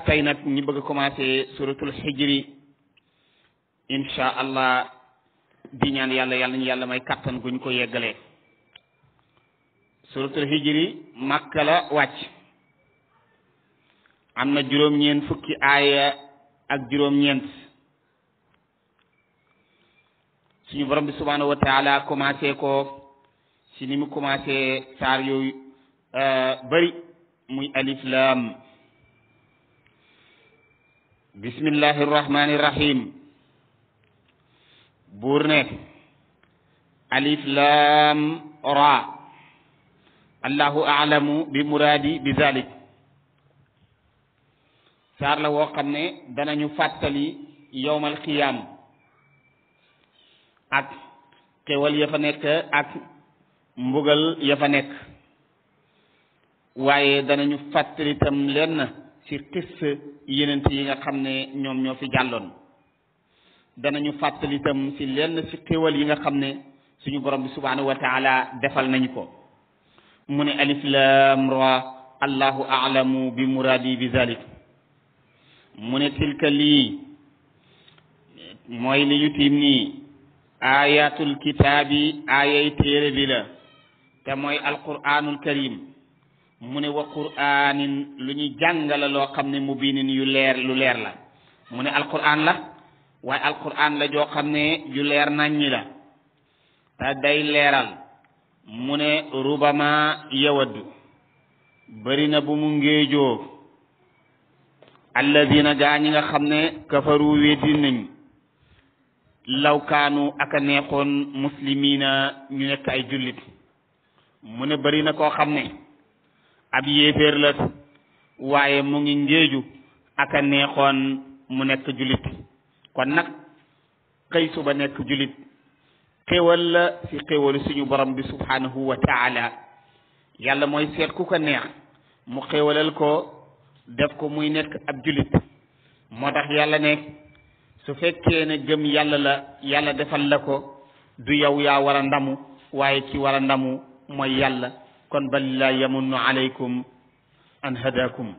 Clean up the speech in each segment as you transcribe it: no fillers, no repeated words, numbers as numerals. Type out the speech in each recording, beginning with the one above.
tey nag ñu bëgg a commencé suratul xijri insha allah di ñaan yàlla ñu yàlla may kattan guñ ko yeggalee. suratul xijri Makka la wàcc, am na juróom-ñeent fukki aaya ak juróom-ñeent. suñu borom bi subhanahu wa taala commencé ko si ni mu commencé saar yooyu bëri muy alif lam. bismillahi irrahmani irrahim. buur ne alif lam ra allahu a'lamu bi muraadi bi zalik. saar la woo xam ne danañu fàttali yowmal qiyaam ak xewal ya fa nekk ak mbugal ya fa nekk, waaye danañu fàttali itam lenn ci xissa yenent yi nga xam ne ñoom ñoo fi jàlloon. danañu fàttali itam ci lenn ci xewal yi nga xam ne suñu borom bi subhanahu wa taala defal nañu ko. mu ne alif lam ra allahu a'lamu bi muraadi bi zalik. mu ne tilka lii mooy li ñu tiim nii ayatul kitaabi ayay téere bi la te mooy alquranul karim. mu ne wa qur'anin lu ñu jàngala loo xam ne mubinin lu leer la. mu ne alquran la waaye alquran la joo xam ne ju leer naññi la te day leeral. mu ne rubama yawaddu bëri na bu mu ngéejoo alladina gaa ñi nga xam ne kafaru weddi nañ lawkaanu aka neexoon muslimina ñu nekk ay jullit. mu ne bëri na koo xam ne ab yéeféer la waaye mu ngi ngéeju aka neexoon mu nekk jullit. kon nag xëy suba nekk jullit xéwal la ci xéwalu suñu borom bi subhanahu wa taala. yàlla mooy seet ku ko neex mu xéwalal ko def ko muy nekk ab jullit. moo tax yàlla ne su fekkee ne gëm yàlla la yàlla defal la ko du yow yaa war a ndamu waaye ki war a ndamu mooy yàlla. kon bal la yamunnu alaykum an hadakum.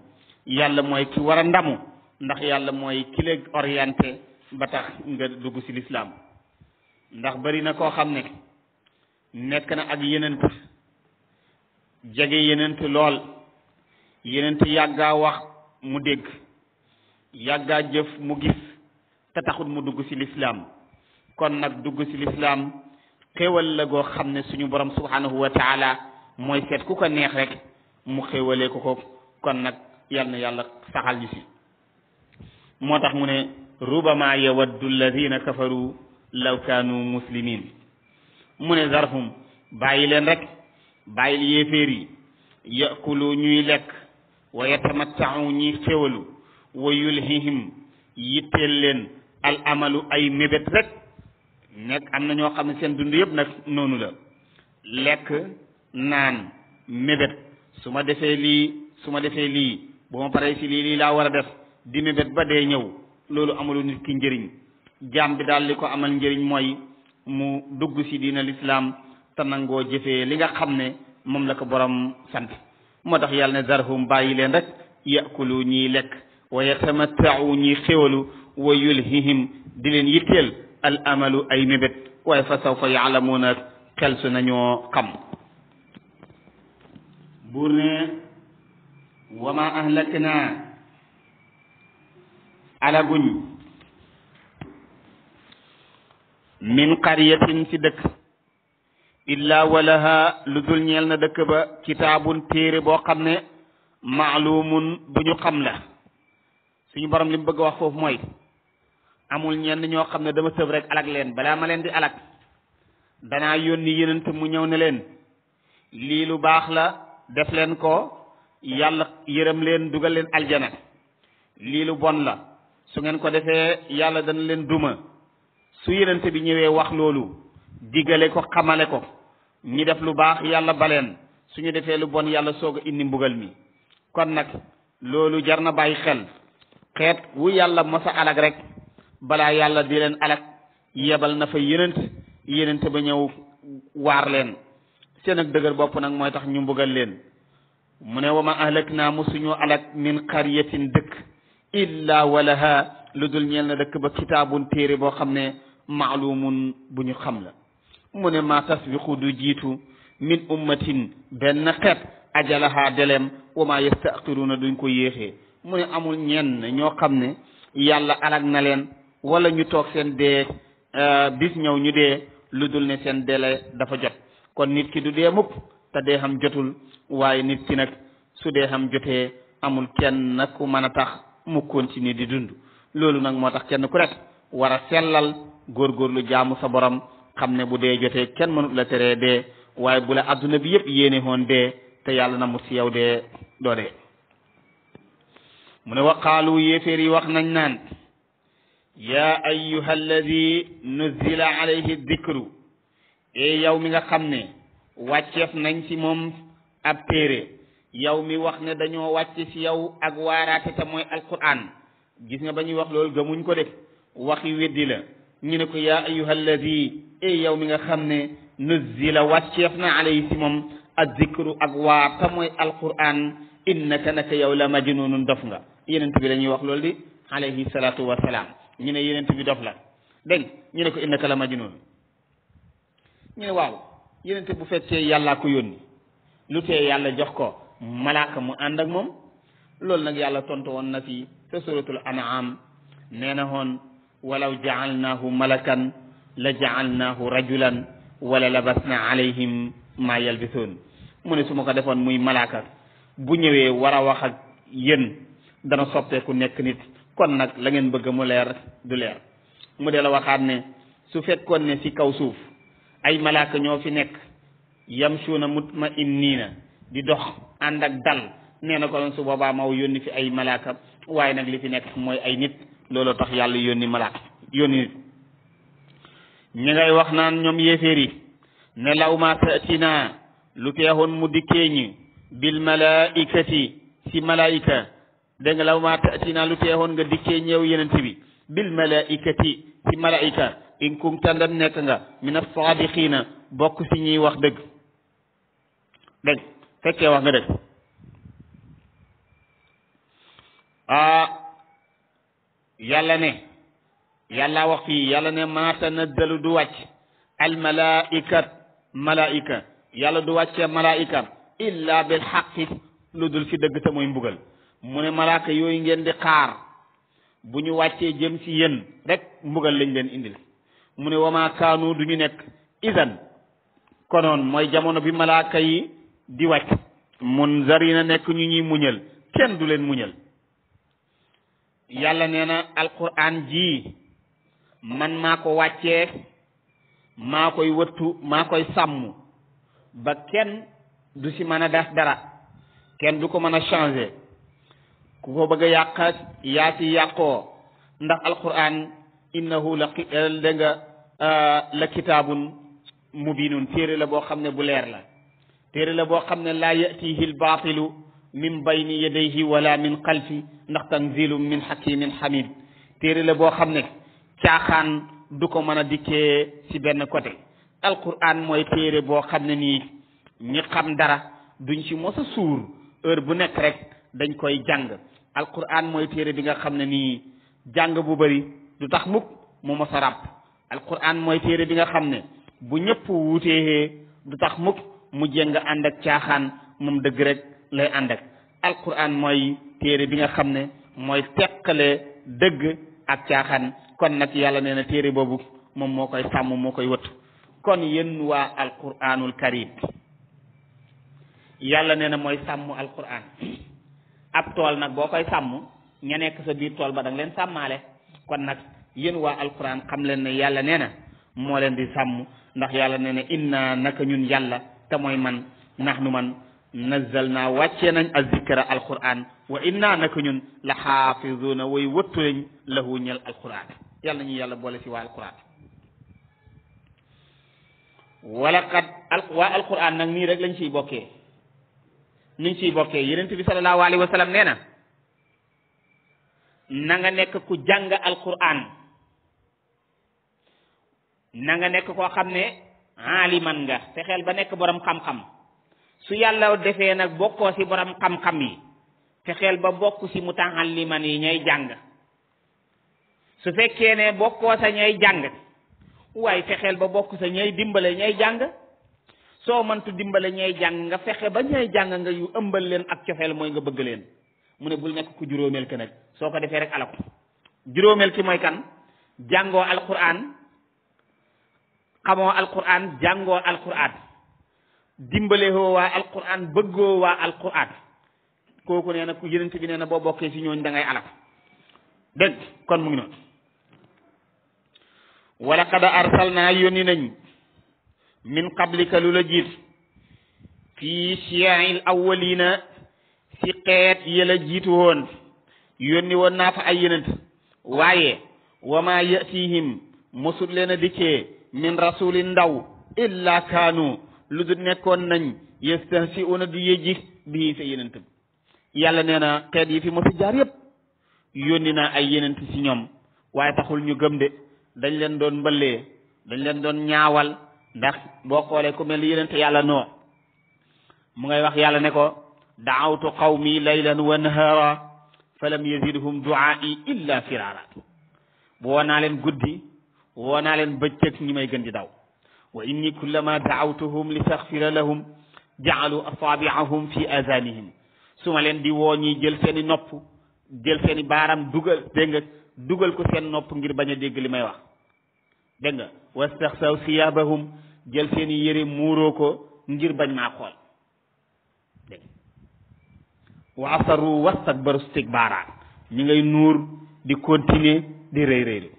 yàlla mooy ki war a ndamu ndax yàlla mooy ki la orienté ba tax nga dugg ci lislaam. ndax bari na koo xam ne nekk na ak yenent jege yenent lool, yenent yàggaa wax mu dégg, yàggaa jëf mu gis te taxul mu dugg ci lislaam. kon nag dugg ci lislaam xéewal la goo xam ne suñu borom subhanahu wa taala mooy seet ku ko neex rek mu xéewalee ko. kon nag yal na yàlla saxal ñu ci. moo tax mu ne rubama yawaddu alladina kafaru law kaanu muslimin. mu ne zarhum bàyyi leen rek, bàyyil yéeféer yi yakulu ñuy lekk wa yatamattau ñuy xéwalu wa yulhihim yitteel leen al amalu ay mébét rek. nekk am na ñoo xam ne seen dund yëpp nag noonu la, lekk naan mébét. su ma defee lii bu ma paree ci lii laa war a def di mébét ba dee ñëw. loolu amalu nit ki njëriñ. jaam bi daal li ko amal njëriñ mooy mu dugg ci diina lislaam te nangoo jëfee li nga xam ne moom la ko borom sant. moo tax yàlla ne zarhum bàyyi leen rek yakulu ñiy lekk wa yatamattau ñiy xéwalu wa yulhihim di leen yitteel al amalu ay mébét. waaye fa sawfa yaalamuuna xel su nañoo xam. buur ne wa ma ahlakna alaguñ min qaryatin ci dëkk illa walaha lu dul ñeel na dëkk ba kitaabun téere boo xam ne maalumun bu ñu xam la. suñu borom li mu bëgg a wax foofu mooy amul ñenn ñoo xam ne dama sëb rek alag leen. balaa ma leen di alag danaa yónni yenent mu ñëw ne leen lii lu baax la def leen ko, yàlla yërëm leen dugal leen aljana. lii lu bon la su ngeen ko defee yàlla dana leen duma. su yenente bi ñëwee wax loolu digale ko xamale ko ñi def lu baax yàlla baleen, suñu defee lu bon yàlla soog a indi mbugal mi. kon nag loolu jar na bàyyi xel. xeet wu yàlla mosa alag rek balaa yàlla di leen alag yebal na fa yenent ba ñëw waar leen. seen ak dëgër bopp nag mooy tax ñu mbugal leen. mu ne wa ma ahlak naa musuñu alak min qaryatin dëkk illa walaha lu dul ñeel na dëkk ba kitaabun téere boo xam ne maalumun bu ñu xam la mu ne ma tasbiqu du jiitu min ummatin benn xeet ajalaha delem wa ma yastaxiruuna duñ ko yéexee mu ne amul ñenn ñoo xam ne yàlla alag na leen wala ñu toog seen dee bis ñëw ñu dee lu dul ne seen délai dafa jot kon nit ki du dee mukk te dee xam jotul waaye nit ki nag su dee xam jotee amul kenn nag ku mën a tax mu continuer di dund loolu nag moo tax kenn ku rek war a sellal góorgóorlu jaamu sa borom xam ne bu dee jotee kenn mënut la teree dee waaye bu la adduna bi yëpp yéene woon dee te yàlla na mu si yow dee doo dee mu ne waqaalu yéeféer yi wax nañ naan yaa ayyuha alladi nuzila alayhi dikru e yow mi nga xam ne wàcceef nañ ci moom ab téere yow mi wax ne dañoo wàcce ci yow ak waaraate te mooy alquran gis nga ba ñuy wax loolu gëmuñ ko def waxi weddi la ñu ne ko yaa ayyuha alladi e yow mi nga xam ne nuzila wàcceef na alayhi ci moom ad dikru ak waar te mooy alquran innaka naka yow la majnunun dof nga yenent bi la ñuy wax loolu di alayhi salatu wasalaam ñu ne yenent bi dof la dégg ñu ne ko innaka la majnun ñu ne waaw yenent bu fekkee yàllaa ko yónni lu tee yàlla jox ko malaaka mu ànd ak moom loolu nag yàlla tontu woon na fi sa suratul an'am nee na woon walaw ja'alnaahu malakan la ja'alnaahu rajulan wala labasna alayhim ma yalbisoon mu ne su ma ko defoon muy malaaka bu ñëwee war a wax ak yéen dana soppeeku nekk nit kon nag la ngeen bëgg mu leer du leer mu de la waxaat ne su fekkoon ne ci kaw suuf ay malaaka ñoo fi nekk yamsuuna mutma'inniina di dox ànd ak dal nee na ko doon su boobaa maw yónni fi ay malaaka waaye nag li fi nekk mooy ay nit looloo tax yàlla yónni malaaka yónni nit ñi ngay wax naan ñoom yéeféer yi ne law ma ta'tina lu teexoon mu dikkee ñi bil malaikati si malaika dégg nga law ma ta'tina lu teexoon nga dikkee ñëw yenent bi bil malaikati si malaika in kunta ndam nekk nga min as-sadiqina bokk si ñuy wax dëgg dégg fekkee wax nga dëgg yàlla ne yàlla wax fii yàlla ne ma tanazzalu du wàcc al malaika yàlla du wàccee malaika illa bil haqqi lu dul fi dëgg te mooy mbugal mu ne malaaka yooyu ngeen di xaar bu ñu wàccee jëm ci yéen rek mbugal lañ leen indil mu ne wama kaanu du ñu nekk idan konoon mooy jamono bi malaaka yi di wàcc munzarina nekk ñu ñuy muñal kenn du leen muñal yàlla nee na alquran ji man maa ko wàccee maa koy wëttu maa koy sàmm ba kenn du ci mën a def dara kenn du ko mën a changer ku ko bëgg a yàq yaa ci yàqoo ndax alquran innahu la kitaabun mubinun téere la boo xam ne bu leer la téere la boo xam ne laa yatihi albaatilu min bayni yadayhi wala min xalfi ndax tanzilum min hakimin hamid téere la boo xam ne caaxaan du ko mën a dikkee ci benn côté alquran mooy téere boo xam ne nii ñi xam dara duñ ci mos a suur heure bu nekk rek dañ koy jàng alquran mooy téere bi nga xam ne nii jàng bu bari du tax mukk mu mos a ràpp alquran mooy téere bi nga xam ne bu ñëpp wuutee du tax mukk mu jéng ànd ak caaxaan moom dëgg rek lay ànd ak alquran mooy téere bi nga xam ne mooy teqale dëgg ak caaxaan kon nag yàlla nee na téere boobu moom moo koy sàmm moo koy wëtt kon yéen waa alquranul karim yàlla nee na mooy sàmm alquran ab tool nag boo koy sàmm ña nekk sa biir tool ba da nga leen sàmmaale kon nag yéen waa alquran xam leen ne yàlla nee na moo leen di sàmm ndax yàlla nee na inna naka ñun yàlla te mooy man nahnu man nazzalna wàccee nañ azikra alquran wa inna naka ñun la xaafizuna way wëttu lañ lahu ñel alquran yàlla ñu yàlla boole si waa alquran wala kat waa alquran nag nii rek lañ ciy bokkee niñ ciy bokkee yenent bi sallallahu alayhi wa sallam nee na nga nekk ku jàng alquran na nga nekk koo xam ne aaliman nga fexeel ba nekk borom xam-xam su yàlla defee nag bokkoo ci borom xam-xam yi fexeel ba bokk ci muta'alliman yi ñay jàng su fekkee ne bokkoo sa ñay jàng waaye fexeel ba bokk sa ñay dimbale ñay jàng soo mëntu dimbale ñay jàng nga fexe ba ñay jàng nga yu ëmbal leen ak cofeel mooy nga bëgg leen mu ne bul nekk ku juróomeel ki nag soo ko defee rek alako juróomeel ki mooy kan jàngoo alquran xamoo alquran jàngoo alquran dimbale woo waa alquran bëggoo waa alquran kooku nee na ku yonent bi nee na boo bokkee ci ñooñ da ngay alako dégg kon mu ngi noonu wala qad arsalnaa yónni nañ min qablika lu la jiit fii shiyaa'il awwalina ci xeet ya la jiitu woon yónni woon naa fa ay yonent waaye wa maa yatihim mosut leen a dikkee min rasulin ndaw illa kaanu lu du nekkoon nañ yastahsi'una di yëjji bii sa yonent bi yàlla nee na xeet yi fi mosu jaar yépp yónni naa ay yonent ci ñoom waaye taxul ñu gëm de dañ leen doon mbëllee dañ leen doon ñaawal ndax boo xoolee ku mel ni yonent yàlla noo mu ngay wax yàlla ne ko da'awtu qawmi laylan wa nahara falam yazidhum du'aa'i illa firara woo naa leen guddi woo naa leen bëccëg ñi may gën di daw wa inni kullama da'awtuhum li taghfira lahum ja'alu asabi'ahum fi azanihim su ma leen di woo ñi jël seeni nopp jël seeni baaram dugal ko seen nopp ngir bañ a dégg li may wax dégg nga wastaxsaw siyabahum jël seeni yére muuroo ko ngir bañ maa xool dégg wa asaru wastakbaru istikbaara ñi ngay nuur di continuer di rëy rëylu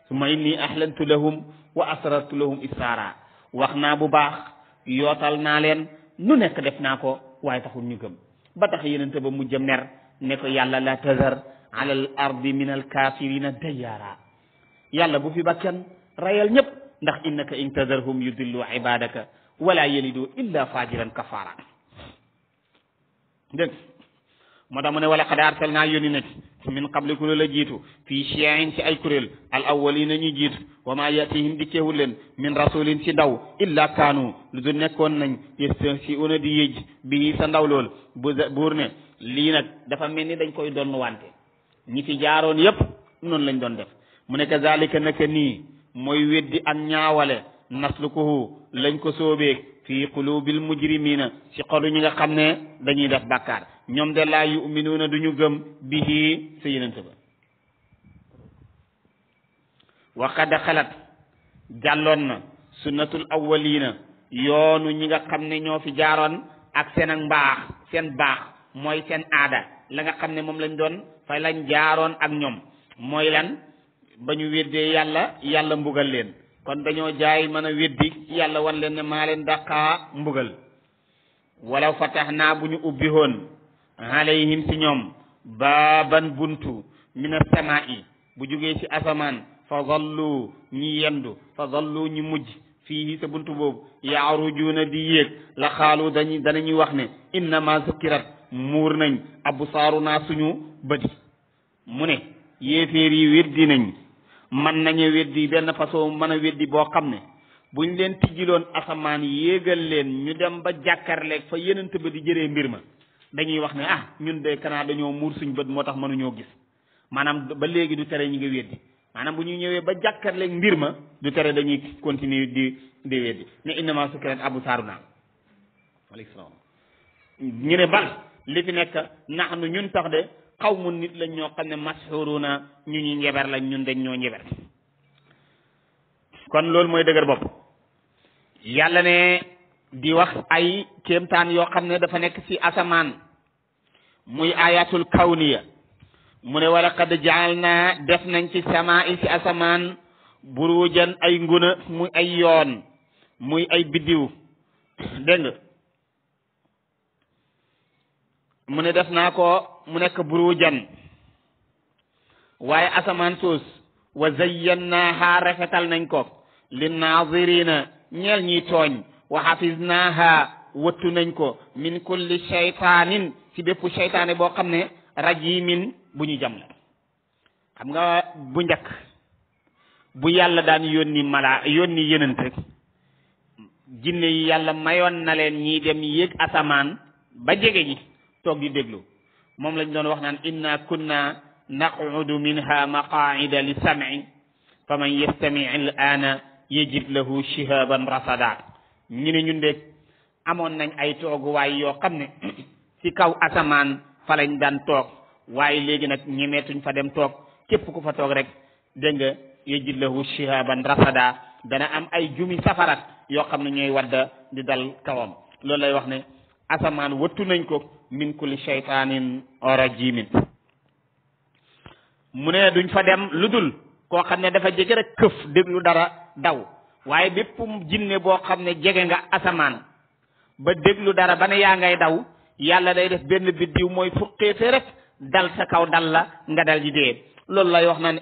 summa inni ahlantu lahum wa asrartu lahum israara wax naa bu baax yootal naa leen nu nekk def naa ko waaye taxul ñu gëm ba tax yenente ba mujj mer ne ko yàlla la tazar ala al ardi min al kafirina dayyaara yàlla bu fi bakkan rayal ñëpp ndax innaka in tazarhum yudillu ibadaka wala yalidu illa fajiran kafara dégg moo tax mu ne wala qad arsalnaa yónni na min qabliku la jiitu fii shiyaa'in ci ay kuréel al awwalina ñu jiitu wa maa yatihim dikkeewul leen min rasulin ci ndaw illa kaanu lu du nekkoon nañ yastahsi'una di yëj bii sa ndaw lool buur ne lii nag dafa mel ni dañ koy doon wante ñi fi jaaroon yépp noonu lañ doon def mu ne kazalika naka nii mooy weddi ak ñaawale naslukuhu lañ ko sóobee fii qulubil mujrimina ci xolu ñi nga xam ne dañuy def bàkkaar ñoom de laa yuminuuna duñu gëm bihi sa yenente ba wa qad xalat jàlloon na sunnatul awwalina yoonu ñi nga xam ne ñoo fi jaaroon ak seen ak mbaax seen baax mooy seen aada la nga xam ne moom lañ doon fa lañ jaaroon ak ñoom mooy lan ba ñu weddee yàlla mbugal leen kon dañoo jaay mën a weddi yàlla wan leen ne maa leen daqaa mbugal walaw fatahnaa bu ñu ubbi woon alayhim ci ñoom baaban buntu min as-samaa'i bu jógee ci asamaan fa zallu ñi yendu fa zallu ñi mujj fii sa buntu boobu yaarujuuna di yéeg la xaalu danañuy wax ne innama zukkirat muur nañ absaarunaa suñu bëti mu ne yéeféer yi weddi nañ man nañu weddi benn façon mën a weddi boo xam ne buñ leen tijjiloon asamaan yéegal leen ñu dem ba jàkkarleeg fa yenent ba di jëree mbir ma dañuy wax ne ñun de kanaa dañoo muur suñ bët moo tax mënuñoo gis maanaam ba léegi du tere ñi nga weddi maanaam bu ñu ñëwee ba jàkkarleeg mbir ma du tere dañuy continuer di weddi ne innama sukkirat absaarunaa alaykum salaam ñu ne bal li fi nekk nahnu ñun tax de xawmu nit lañ ñoo xam ne mashuuruna ñu ñuy njeber lañ ñun dañ ñoo njeber kon loolu mooy dëgër bopp yàlla ne di wax ay kéemtaan yoo xam ne dafa nekk ci asamaan muy ayatul kawniya mu ne wala qad jaalna def nañ ci samaa'i ci asamaan burujan ay nguna muy ay yoon muy ay biddiw dégg nga mu ne def naa ko mu nekk burujan waaye asamaan soos wa zayyannaaha rafetal nañ ko linnaazirina ñeel ñiy tooñ wa hafiznaaha wattu nañ ko min kulli shaytaanin ci bépp shaytaane boo xam ne rajimin bu ñu jam la xam nga bu njëkk bu yàlla daan yónni yenent rek jinne yi yàlla mayoon na leen ñiy dem yéeg asamaan ba jege ñi toog di déglu moom lañ doon wax naan inna kunna naqudu minha maqaida li sam'i fa man yastami al ana yajid lahu shihaban rasada ñu ne ñun de amoon nañ ay tooguwaay yoo xam ne ci kaw asamaan fa lañ daan toog waaye léegi nag ñemeetuñ fa dem toog képp ku fa toog rek dégg nga yajid lahu shihaban rasada dana am ay jumi safara yoo xam ne ñooy wadda di dal kawam loolu lay wax ne asamaan wattu nañ ko min kulli shaytanin rajimin mu ne duñ fa dem lu dul koo xam ne dafa jege rek këf déglu dara daw waaye bépp jinne boo xam ne jege nga asamaan ba déglu dara ba ne yaa ngay daw yàlla day def benn biddiw mooy fuqeete rek dal sa kaw dal la nga dal di dee loolu lay wax naan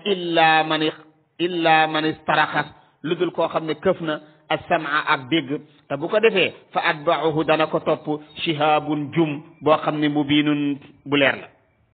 illa man istaraxa lu dul koo xam ne këf na as-sam'a ak dégg te bu ko defee fa atba'uhu dana ko topp shihabun jum boo xam ne mubinun bu leer la